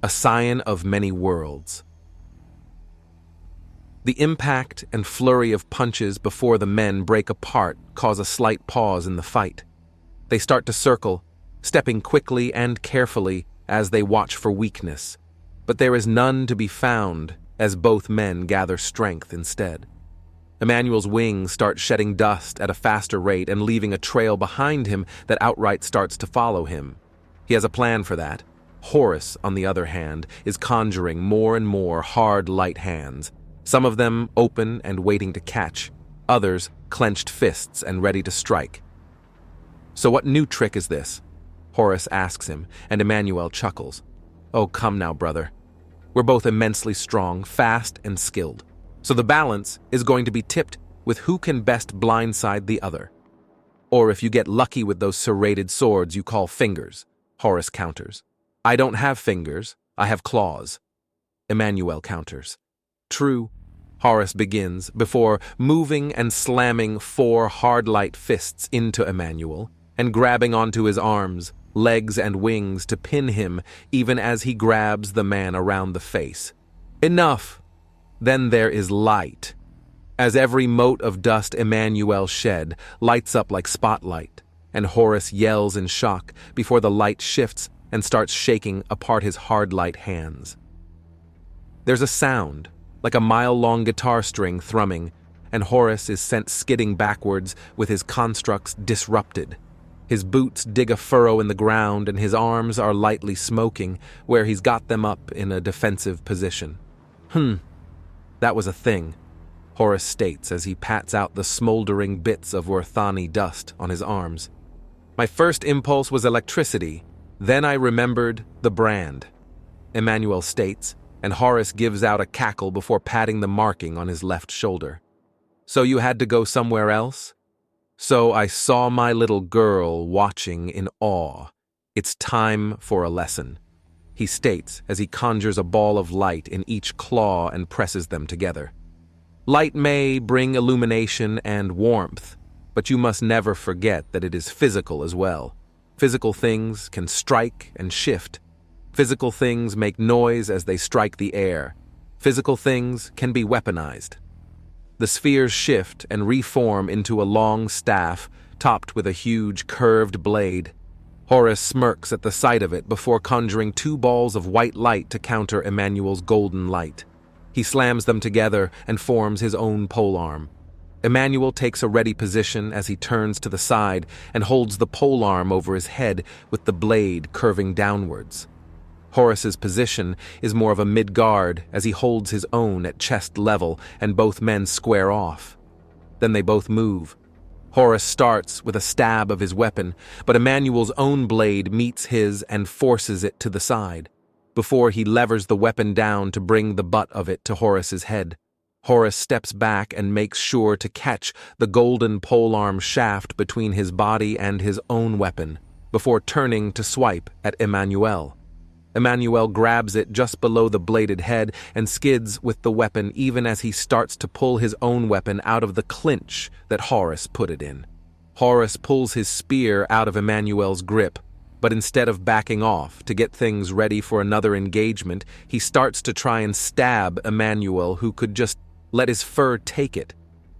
a scion of many worlds. The impact and flurry of punches before the men break apart cause a slight pause in the fight. They start to circle, stepping quickly and carefully as they watch for weakness, but there is none to be found as both men gather strength instead. Emmanuel's wings start shedding dust at a faster rate and leaving a trail behind him that outright starts to follow him. He has a plan for that. Horus, on the other hand, is conjuring more and more hard, light hands, some of them open and waiting to catch, others clenched fists and ready to strike. "So what new trick is this?" Horus asks him, and Emmanuel chuckles. "Oh, come now, brother. We're both immensely strong, fast, and skilled. So the balance is going to be tipped with who can best blindside the other. Or if you get lucky with those serrated swords you call fingers," Horus counters. "I don't have fingers, I have claws," Emmanuel counters. "True," Horus begins, before moving and slamming 4 hard light fists into Emmanuel and grabbing onto his arms, legs, and wings to pin him even as he grabs the man around the face. Enough! Then there is light. As every mote of dust Emmanuel shed lights up like spotlight, and Horus yells in shock before the light shifts and starts shaking apart his hard light hands. There's a sound, like a mile-long guitar string thrumming, and Horus is sent skidding backwards with his constructs disrupted. His boots dig a furrow in the ground and his arms are lightly smoking where he's got them up in a defensive position. That was a thing," Horus states as he pats out the smoldering bits of Werthani dust on his arms. "My first impulse was electricity, then I remembered the brand," Emmanuel states, and Horus gives out a cackle before patting the marking on his left shoulder. "So you had to go somewhere else?" "So I saw my little girl watching in awe. It's time for a lesson," he states as he conjures a ball of light in each claw and presses them together. "Light may bring illumination and warmth, but you must never forget that it is physical as well. Physical things can strike and shift. Physical things make noise as they strike the air. Physical things can be weaponized." The spheres shift and reform into a long staff topped with a huge curved blade. Horus smirks at the sight of it before conjuring 2 balls of white light to counter Emmanuel's golden light. He slams them together and forms his own polearm. Emmanuel takes a ready position as he turns to the side and holds the polearm over his head with the blade curving downwards. Horus's position is more of a mid-guard as he holds his own at chest level and both men square off. Then they both move. Horus starts with a stab of his weapon, but Emmanuel's own blade meets his and forces it to the side, before he levers the weapon down to bring the butt of it to Horus's head. Horus steps back and makes sure to catch the golden polearm shaft between his body and his own weapon, before turning to swipe at Emmanuel. Emmanuel grabs it just below the bladed head and skids with the weapon even as he starts to pull his own weapon out of the clinch that Horus put it in. Horus pulls his spear out of Emmanuel's grip, but instead of backing off to get things ready for another engagement, he starts to try and stab Emmanuel, who could just let his fur take it,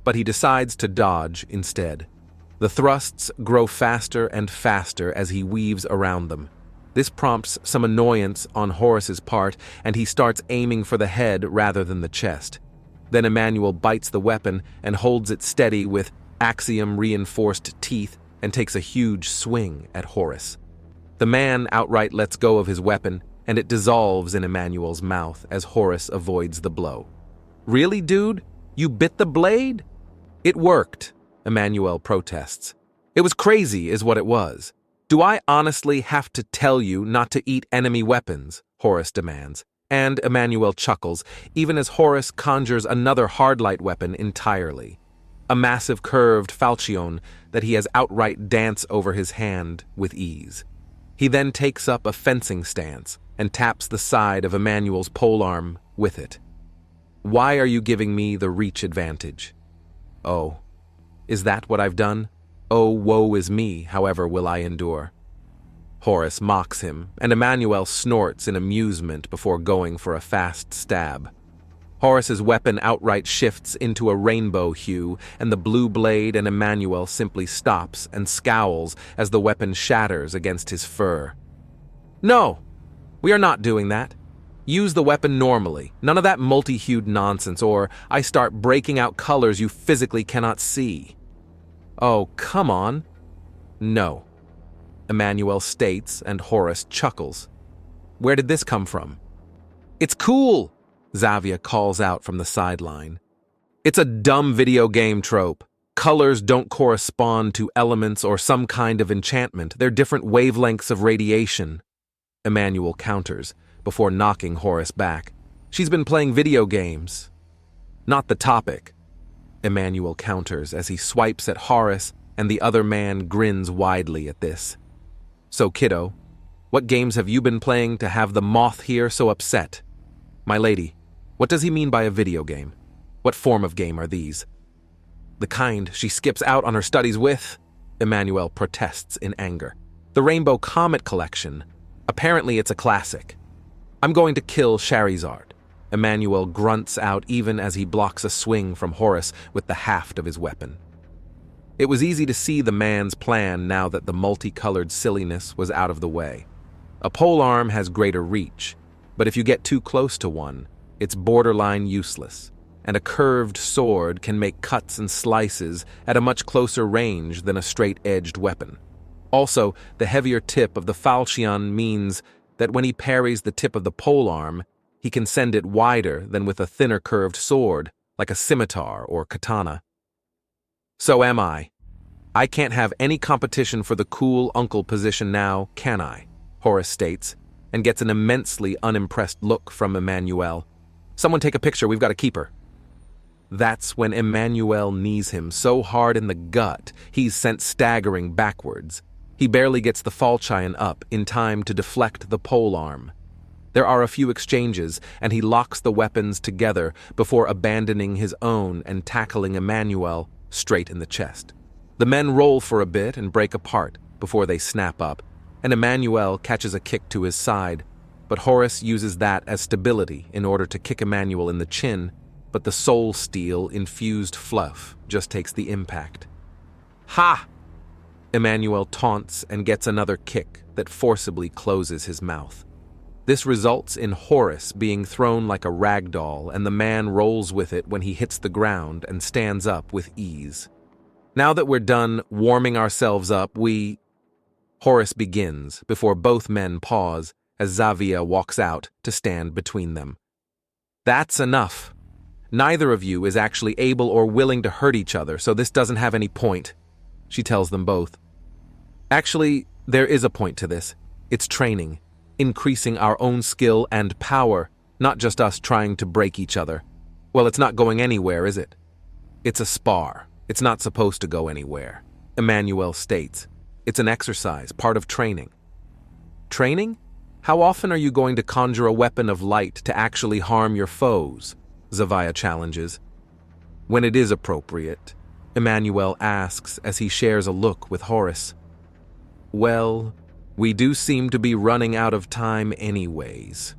but he decides to dodge instead. The thrusts grow faster and faster as he weaves around them. This prompts some annoyance on Horus's part, and he starts aiming for the head rather than the chest. Then Emmanuel bites the weapon and holds it steady with axiom-reinforced teeth and takes a huge swing at Horus. The man outright lets go of his weapon, and it dissolves in Emmanuel's mouth as Horus avoids the blow. "Really, dude? You bit the blade?" "It worked," Emmanuel protests. "It was crazy is what it was. Do I honestly have to tell you not to eat enemy weapons?" Horus demands, and Emmanuel chuckles, even as Horus conjures another hardlight weapon entirely. A massive curved falchion that he has outright dance over his hand with ease. He then takes up a fencing stance and taps the side of Emmanuel's polearm with it. "Why are you giving me the reach advantage?" "Oh, is that what I've done? Oh, woe is me, however will I endure." Horace mocks him, and Emmanuel snorts in amusement before going for a fast stab. Horace's weapon outright shifts into a rainbow hue, and the blue blade and Emmanuel simply stops and scowls as the weapon shatters against his fur. "No, we are not doing that. Use the weapon normally, none of that multi-hued nonsense, or I start breaking out colors you physically cannot see." "Oh, come on." "No," Emmanuel states, and Horace chuckles. "Where did this come from?" "It's cool," Xavier calls out from the sideline. "It's a dumb video game trope. Colors don't correspond to elements or some kind of enchantment. They're different wavelengths of radiation," Emmanuel counters, before knocking Horace back. "She's been playing video games." "Not the topic," Emmanuel counters as he swipes at Horace, and the other man grins widely at this. "So, kiddo, what games have you been playing to have the moth here so upset?" "My lady, what does he mean by a video game? What form of game are these?" "The kind she skips out on her studies with," Emmanuel protests in anger. "The Rainbow Comet Collection. Apparently it's a classic." "I'm going to kill Charizard," Emmanuel grunts out even as he blocks a swing from Horace with the haft of his weapon. It was easy to see the man's plan now that the multicolored silliness was out of the way. A polearm has greater reach, but if you get too close to one, it's borderline useless, and a curved sword can make cuts and slices at a much closer range than a straight-edged weapon. Also, the heavier tip of the falchion means that when he parries the tip of the polearm, he can send it wider than with a thinner curved sword, like a scimitar or katana. "So am I. I can't have any competition for the cool uncle position now, can I?" Horace states, and gets an immensely unimpressed look from Emmanuel. "Someone take a picture, we've got to keep her." That's when Emmanuel knees him so hard in the gut, he's sent staggering backwards. He barely gets the falchion up in time to deflect the polearm. There are a few exchanges, and he locks the weapons together before abandoning his own and tackling Emmanuel straight in the chest. The men roll for a bit and break apart before they snap up, and Emmanuel catches a kick to his side, but Horace uses that as stability in order to kick Emmanuel in the chin, but the soul steel-infused fluff just takes the impact. "Ha!" Emmanuel taunts and gets another kick that forcibly closes his mouth. This results in Horace being thrown like a rag doll, and the man rolls with it when he hits the ground and stands up with ease. "Now that we're done warming ourselves up, Horace begins before both men pause as Xavier walks out to stand between them. "That's enough. Neither of you is actually able or willing to hurt each other, so this doesn't have any point," she tells them both. "Actually, there is a point to this. It's training, increasing our own skill and power, not just us trying to break each other. Well, it's not going anywhere, is it?" "It's a spar. It's not supposed to go anywhere," Emmanuel states. "It's an exercise, part of training." "Training? How often are you going to conjure a weapon of light to actually harm your foes?" Xavier challenges. "When it is appropriate," Emmanuel asks as he shares a look with Horace. "Well, we do seem to be running out of time anyways,"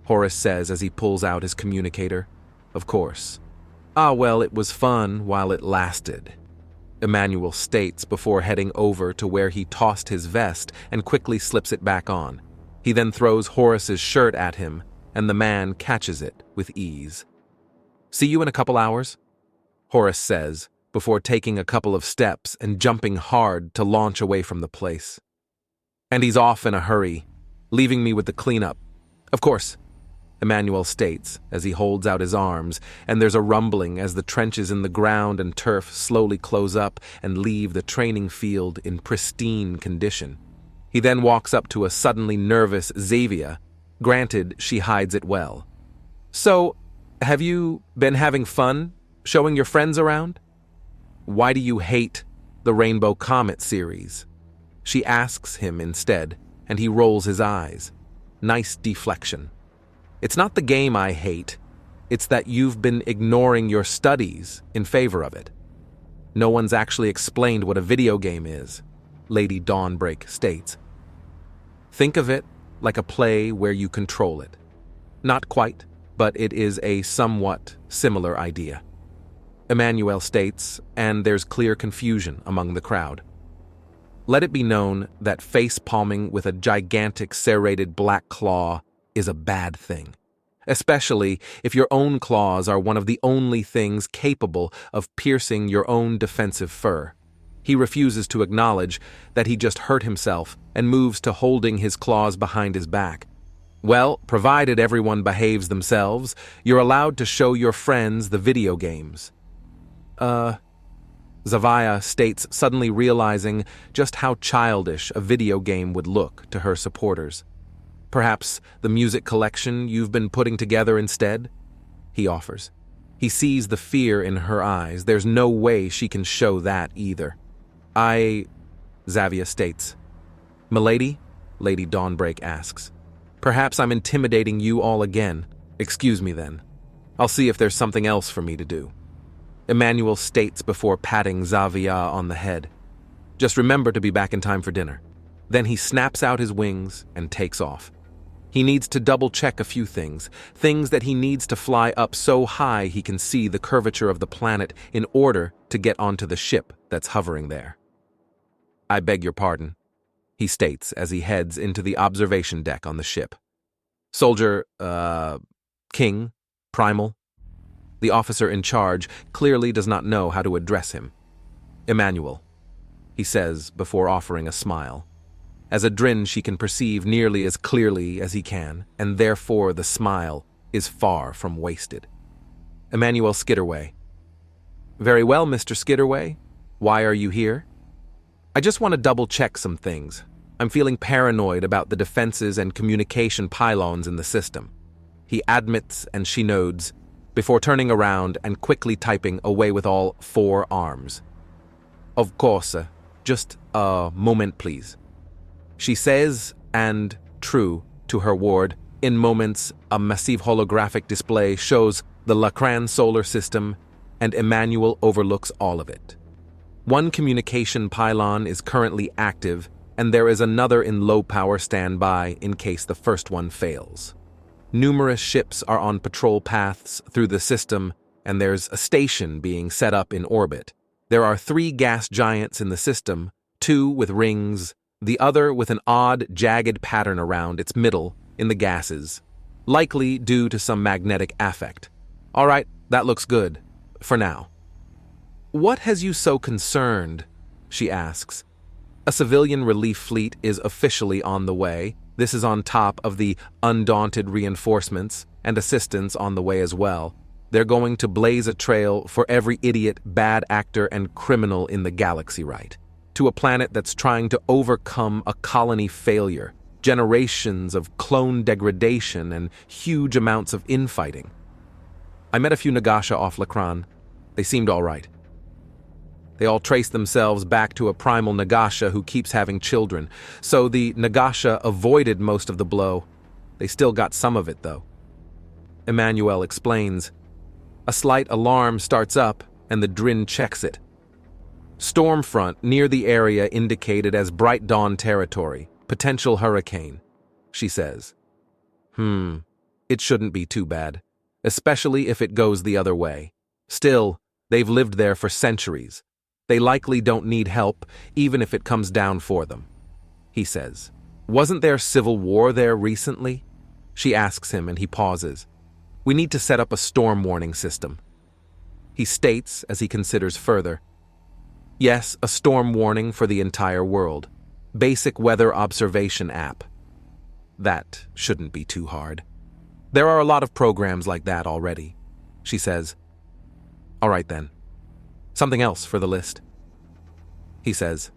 Horace says as he pulls out his communicator. "Of course. Ah, well, it was fun while it lasted," Emmanuel states before heading over to where he tossed his vest and quickly slips it back on. He then throws Horace's shirt at him, and the man catches it with ease. "See you in a couple hours," Horace says, before taking a couple of steps and jumping hard to launch away from the place. "And he's off in a hurry, leaving me with the cleanup. Of course," Emmanuel states as he holds out his arms, and there's a rumbling as the trenches in the ground and turf slowly close up and leave the training field in pristine condition. He then walks up to a suddenly nervous Xavier. Granted, she hides it well. "So, have you been having fun, showing your friends around? Why do you hate the Rainbow Comet series?" She asks him instead, and he rolls his eyes. Nice deflection. "It's not the game I hate. It's that you've been ignoring your studies in favor of it. No one's actually explained what a video game is," Lady Dawnbreak states. Think of it like a play where you control it. Not quite, but it is a somewhat similar idea. Emmanuel states, and there's clear confusion among the crowd. Let it be known that face-palming with a gigantic serrated black claw is a bad thing, especially if your own claws are one of the only things capable of piercing your own defensive fur. He refuses to acknowledge that he just hurt himself and moves to holding his claws behind his back. Well, provided everyone behaves themselves, you're allowed to show your friends the video games. Zavia states, suddenly realizing just how childish a video game would look to her supporters. Perhaps the music collection you've been putting together instead? He offers. He sees the fear in her eyes. There's no way she can show that either. Zavia states. Milady? Lady Dawnbreak asks. Perhaps I'm intimidating you all again. Excuse me then. I'll see if there's something else for me to do. Emmanuel states before patting Zavia on the head. Just remember to be back in time for dinner. Then he snaps out his wings and takes off. He needs to double-check a few things that he needs to fly up so high he can see the curvature of the planet in order to get onto the ship that's hovering there. I beg your pardon, he states as he heads into the observation deck on the ship. Soldier, King, Primal. The officer in charge clearly does not know how to address him. Emmanuel, he says before offering a smile. As a Drin she can perceive nearly as clearly as he can, and therefore the smile is far from wasted. Emmanuel Skitterway. Very well, Mr. Skitterway. Why are you here? I just want to double-check some things. I'm feeling paranoid about the defenses and communication pylons in the system. He admits and she nods, before turning around and quickly typing away with all 4 arms. Of course, just a moment, please. She says, and, true to her word, in moments a massive holographic display shows the Lacran solar system, and Emmanuel overlooks all of it. One communication pylon is currently active, and there is another in low power standby in case the first one fails. Numerous ships are on patrol paths through the system, and there's a station being set up in orbit. There are 3 gas giants in the system, 2 with rings, the other with an odd, jagged pattern around its middle in the gases, likely due to some magnetic affect. All right, that looks good, for now. What has you so concerned? She asks. A civilian relief fleet is officially on the way. This is on top of the undaunted reinforcements and assistance on the way as well. They're going to blaze a trail for every idiot, bad actor, and criminal in the galaxy, right? To a planet that's trying to overcome a colony failure, generations of clone degradation, and huge amounts of infighting. I met a few Nagasha off Lacran. They seemed all right. They all trace themselves back to a primal Nagasha who keeps having children, so the Nagasha avoided most of the blow. They still got some of it, though. Emmanuel explains. A slight alarm starts up, and the Drin checks it. Stormfront near the area indicated as Bright Dawn territory, potential hurricane, she says. It shouldn't be too bad, especially if it goes the other way. Still, they've lived there for centuries. They likely don't need help, even if it comes down for them, he says. Wasn't there civil war there recently? She asks him, and he pauses. We need to set up a storm warning system. He states, as he considers further. Yes, a storm warning for the entire world. Basic weather observation app. That shouldn't be too hard. There are a lot of programs like that already, she says. All right then. Something else for the list. He says,